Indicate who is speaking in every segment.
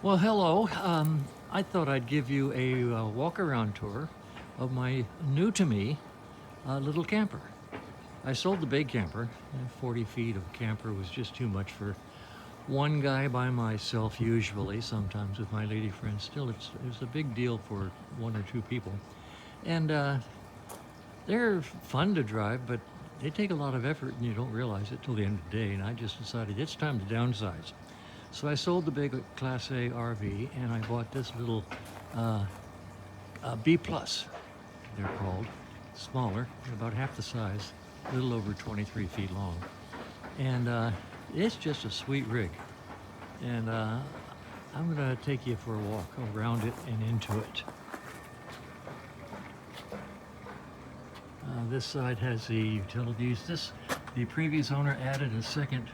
Speaker 1: Well, hello. I thought I'd give you a walk-around tour of my new-to-me little camper. I sold the big camper. 40 feet of camper was just too much for one guy by myself usually, sometimes with my lady friends. Still, it's a big deal for one or two people. And they're fun to drive, but they take a lot of effort and you don't realize it till the end of the day. And I just decided it's time to downsize. So I sold the big Class A RV and I bought this little uh, B plus, they're called, smaller, about half the size, a little over 23 feet long. And it's just a sweet rig. And I'm gonna take you for a walk around it and into it. This side has the utilities. The previous owner added a second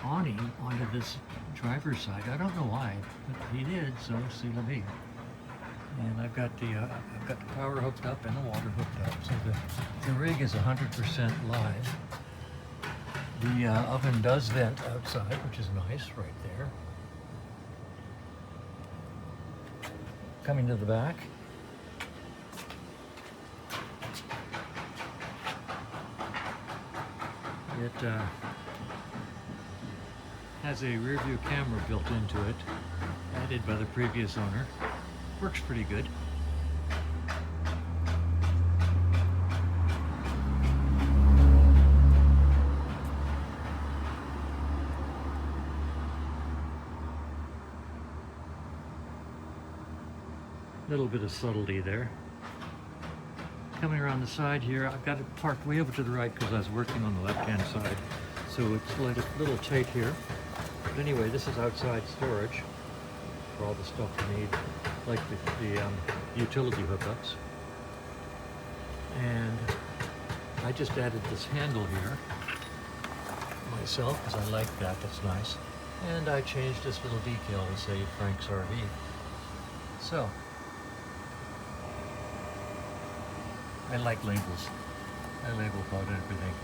Speaker 1: awning onto this driver's side. I don't know why, but he did, so c'est la vie. And I've got the power hooked up and the water hooked up, so the rig is 100% live. The oven does vent outside, which is nice, right there. Coming to the back. It has a rear view camera built into it, added by the previous owner. Works pretty good. Little bit of subtlety there. Coming around the side here, I've got it parked way over to the right because I was working on the left-hand side. So it's like a little tight here. But anyway, this is outside storage for all the stuff you need, like the utility hookups. And I just added this handle here myself because I like that, that's nice. And I changed this little decal to say Frank's RV. So, I like labels. I label about everything.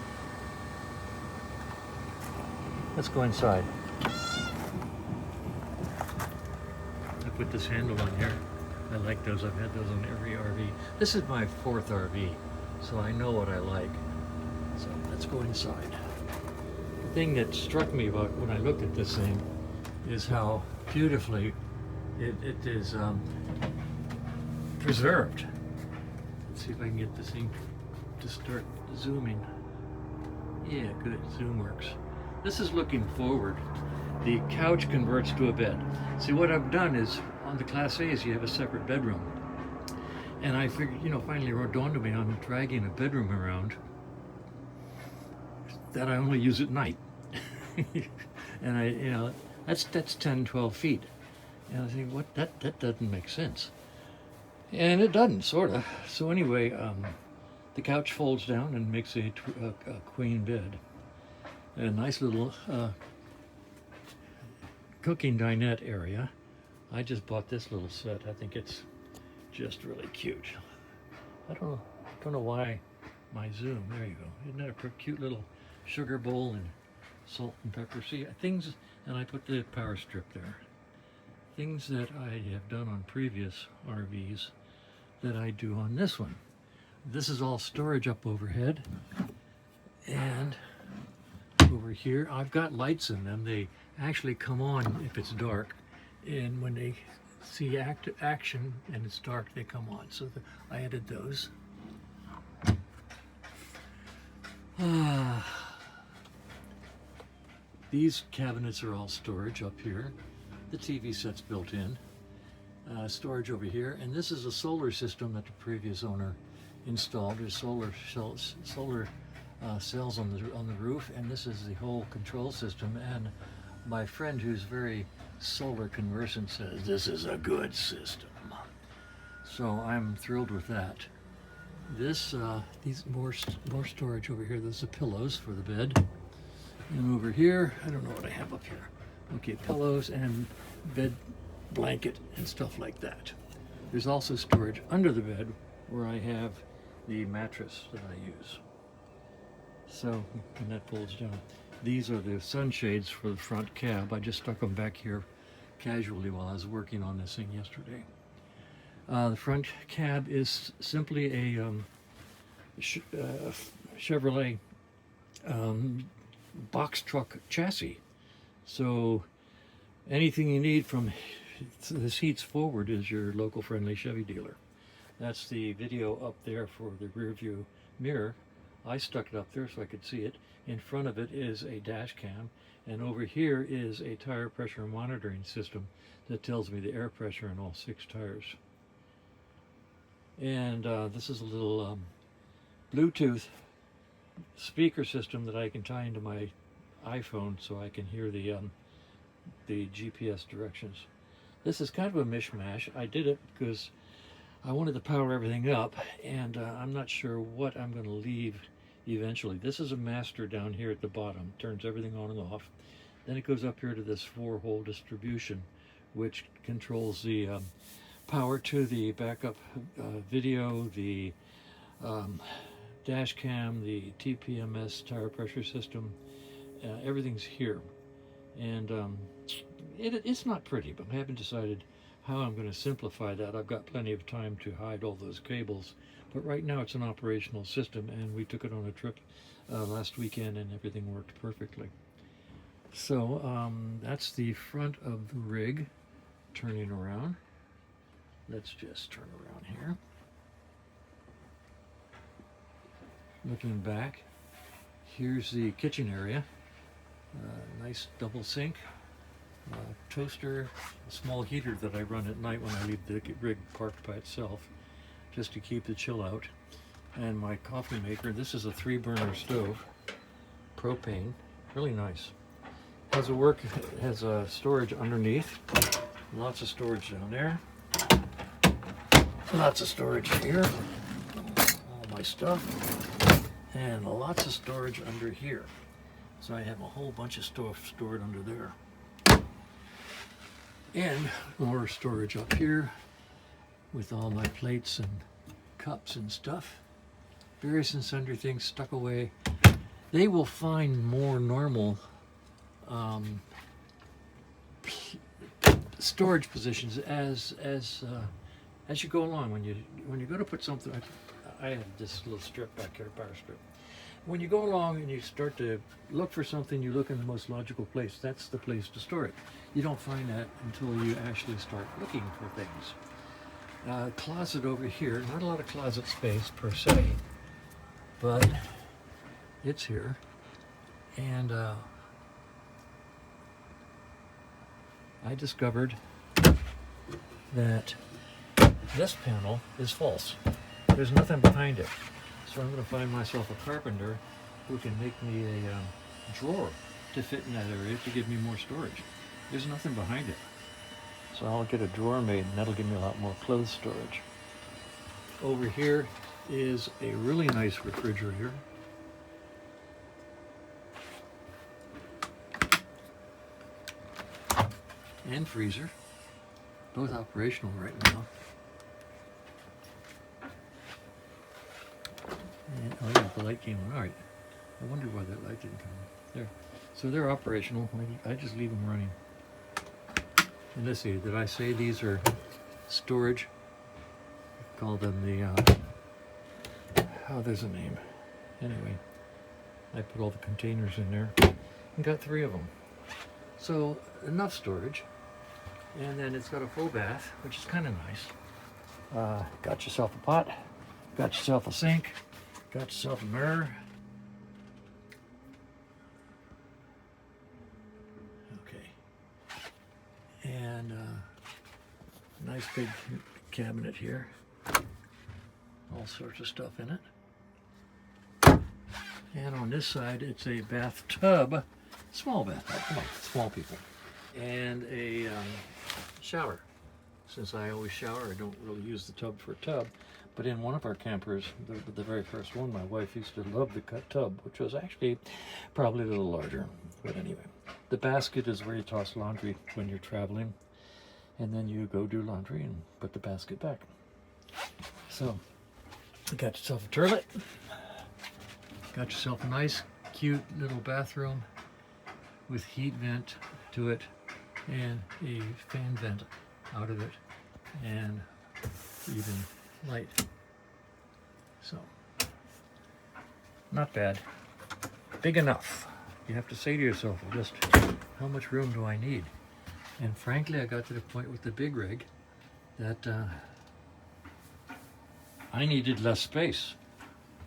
Speaker 1: Let's go inside. I put this handle on here. I like those. I've had those on every RV. This is my fourth RV, so I know what I like. So let's go inside. The thing that struck me about when I looked at this thing is how beautifully it is preserved. Let's see if I can get this thing to start zooming. Yeah, good. Zoom works. This is looking forward. The couch converts to a bed. See, what I've done is, on the Class A's, you have a separate bedroom. And I figured, finally it dawned on me, I'm dragging a bedroom around that I only use at night. And that's 10, 12 feet. And I think, that doesn't make sense. And it doesn't, sort of. So anyway, the couch folds down and makes a queen bed. A nice little cooking dinette area. I just bought this little set. I think it's just really cute. I don't know why my zoom. There you go. Isn't that a cute little sugar bowl and salt and pepper? See, things, and I put the power strip there. Things that I have done on previous RVs that I do on this one. This is all storage up overhead. And over here, I've got lights in them. They actually come on if it's dark. And when they see action and it's dark, they come on. So I added those. These cabinets are all storage up here. The TV set's built in. Storage over here. And this is a solar system that the previous owner installed. There's solar cells on the roof, and this is the whole control system. And my friend, who's very solar conversant, says this is a good system. So I'm thrilled with that. These more storage over here. There's the pillows for the bed, and over here, I don't know what I have up here. Okay, pillows and bed blanket and stuff like that. There's also storage under the bed where I have the mattress that I use. So, and that folds down. These are the sunshades for the front cab. I just stuck them back here casually while I was working on this thing yesterday. The front cab is simply a Chevrolet box truck chassis. So anything you need from the seats forward is your local friendly Chevy dealer. That's the video up there for the rear view mirror. I stuck it up there so I could see it. In front of it is a dash cam, and over here is a tire pressure monitoring system that tells me the air pressure in all 6 tires. And this is a little Bluetooth speaker system that I can tie into my iPhone so I can hear the GPS directions. This is kind of a mishmash. I did it because I wanted to power everything up, and I'm not sure what I'm going to leave eventually. This is a master down here at the bottom, turns everything on and off. Then it goes up here to this 4-hole distribution, which controls the power to the backup video, the dash cam, the TPMS tire pressure system. Everything's here, and it's not pretty, but I haven't decided how I'm going to simplify that. I've got plenty of time to hide all those cables, but right now it's an operational system, and we took it on a trip last weekend and everything worked perfectly. So that's the front of the rig turning around. Let's just turn around here. Looking back, here's the kitchen area. Nice double sink. Toaster, a small heater that I run at night when I leave the rig parked by itself, just to keep the chill out. And my coffee maker. This is a 3-burner stove, propane, really nice. Has a storage underneath, lots of storage down there, lots of storage here, all my stuff, and lots of storage under here. So I have a whole bunch of stuff stored under there. And more storage up here with all my plates and cups and stuff. Various and sundry things stuck away. They will find more normal storage positions as you go along. When you go to put something, I have this little strip back here, bar strip. When you go along and you start to look for something, you look in the most logical place. That's the place to store it. You don't find that until you actually start looking for things. Closet over here, not a lot of closet space per se, but it's here. And I discovered that this panel is false. There's nothing behind it. So I'm going to find myself a carpenter who can make me a drawer to fit in that area to give me more storage. There's nothing behind it. So I'll get a drawer made, and that'll give me a lot more clothes storage. Over here is a really nice refrigerator. And freezer, both operational right now. And, oh yeah, the light came on. All right. I wonder why that light didn't come on. There. So they're operational. I just leave them running. And let's see, did I say these are storage? I call them the, oh, there's a name. Anyway, I put all the containers in there and got 3 of them. So enough storage. And then it's got a full bath, which is kind of nice. Got yourself a pot, got yourself a sink, got yourself a mirror. Okay. And nice big cabinet here. All sorts of stuff in it. And on this side, it's a bathtub, small bathtub, come on, small people. And a shower. Since I always shower, I don't really use the tub for a tub. But in one of our campers, the very first one, my wife used to love the cut tub, which was actually probably a little larger. But anyway, the basket is where you toss laundry when you're traveling. And then you go do laundry and put the basket back. So, you got yourself a toilet. Got yourself a nice, cute little bathroom with heat vent to it. and a fan vent out of it, and even light. So, not bad. Big enough. You have to say to yourself, just how much room do I need? And frankly, I got to the point with the big rig that I needed less space.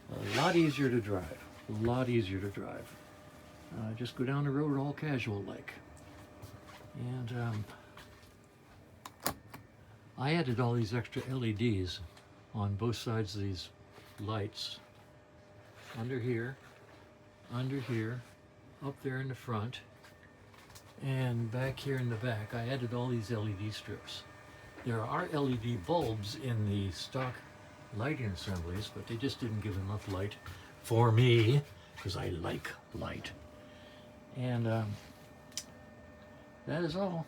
Speaker 1: A lot easier to drive. A lot easier to drive. Just go down the road all casual like. And I added all these extra LEDs on both sides of these lights. Under here, up there in the front, and back here in the back. I added all these LED strips. There are LED bulbs in the stock lighting assemblies, but they just didn't give enough light for me, because I like light. And that is all.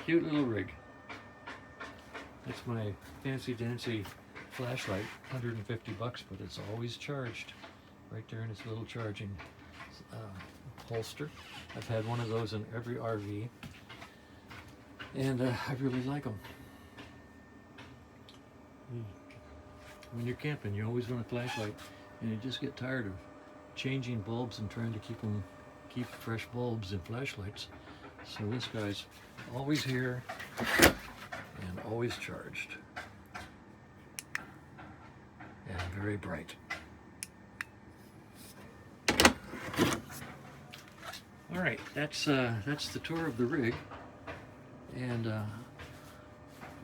Speaker 1: Cute little rig. That's my fancy dancy flashlight, 150 bucks, but it's always charged right there in its little charging holster. I've had one of those in every RV, and I really like them. When you're camping, you always want a flashlight, and you just get tired of changing bulbs and trying to keep fresh bulbs in flashlights. So this guy's always here and always charged, and very bright. All right, that's the tour of the rig, and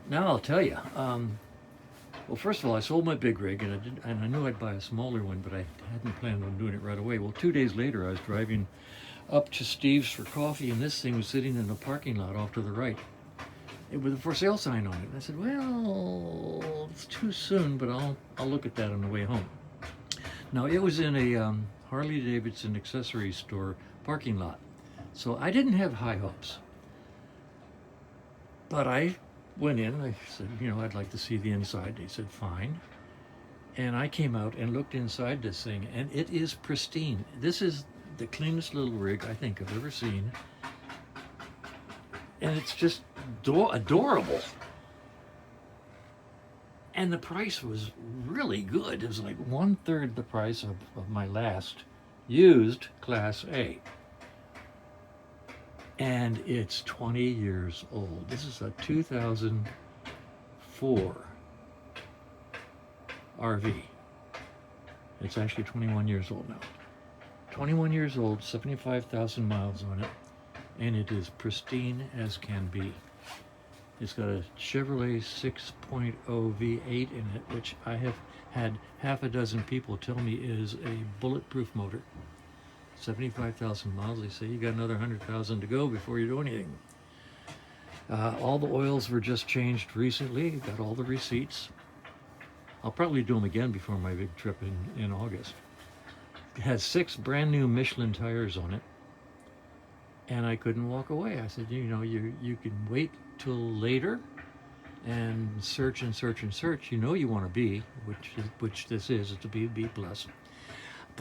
Speaker 1: now I'll tell you. Well, first of all, I sold my big rig, and I knew I'd buy a smaller one, but I hadn't planned on doing it right away. Well, 2 days later, I was driving up to Steve's for coffee, and this thing was sitting in the parking lot off to the right, with a for sale sign on it. And I said, well, it's too soon, but I'll look at that on the way home. Now, it was in a Harley Davidson accessories store parking lot, so I didn't have high hopes. But I went in, I said, I'd like to see the inside. They said, fine. And I came out and looked inside this thing, and it is pristine. This is the cleanest little rig I think I've ever seen. And it's just adorable. And the price was really good. It was like 1/3 the price of my last used Class A. And it's 20 years old. This is a 2004 RV. It's actually 21 years old now. 21 years old, 75,000 miles on it, and it is pristine as can be. It's got a Chevrolet 6.0 V8 in it, which I have had half a dozen people tell me is a bulletproof motor. 75,000 miles, they say you got another 100,000 to go before you do anything. All the oils were just changed recently, got all the receipts. I'll probably do them again before my big trip in August. It has 6 brand new Michelin tires on it, and I couldn't walk away. I said, you can wait till later and search and search and search. You want a B, which this is. It's a B plus.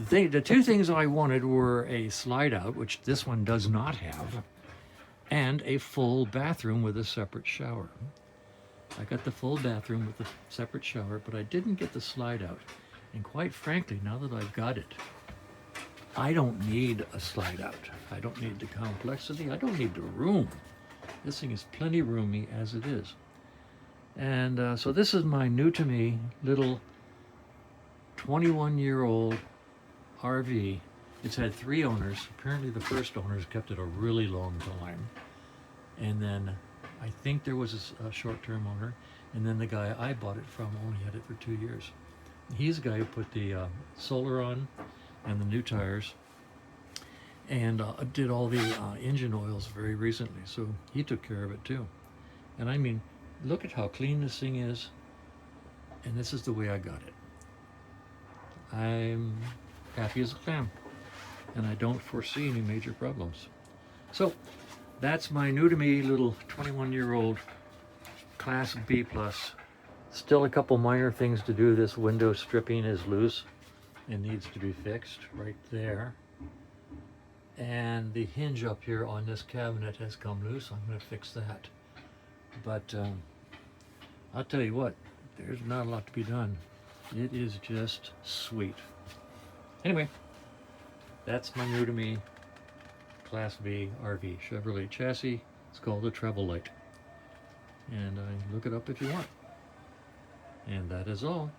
Speaker 1: The two things I wanted were a slide out, which this one does not have, and a full bathroom with a separate shower. I got the full bathroom with a separate shower, but I didn't get the slide out. And quite frankly, now that I've got it, I don't need a slide out. I don't need the complexity. I don't need the room. This thing is plenty roomy as it is. And so this is my new to me little 21-year-old RV. It's had 3 owners. Apparently the first owners kept it a really long time. And then I think there was a short-term owner. And then the guy I bought it from only had it for 2 years. He's the guy who put the solar on and the new tires, and did all the engine oils very recently. So he took care of it too. And I mean, look at how clean this thing is. And this is the way I got it. I'm happy as a clam, and I don't foresee any major problems. So that's my new to me little 21-year-old Class B plus. Still a couple minor things to do. This window stripping is loose, It needs to be fixed right there. And the hinge up here on this cabinet has come loose. I'm going to fix that. But I'll tell you what, there's not a lot to be done. It is just sweet. Anyway, that's my new to me Class B RV Chevrolet chassis. It's called the Treble Light. And look it up if you want. And that is all.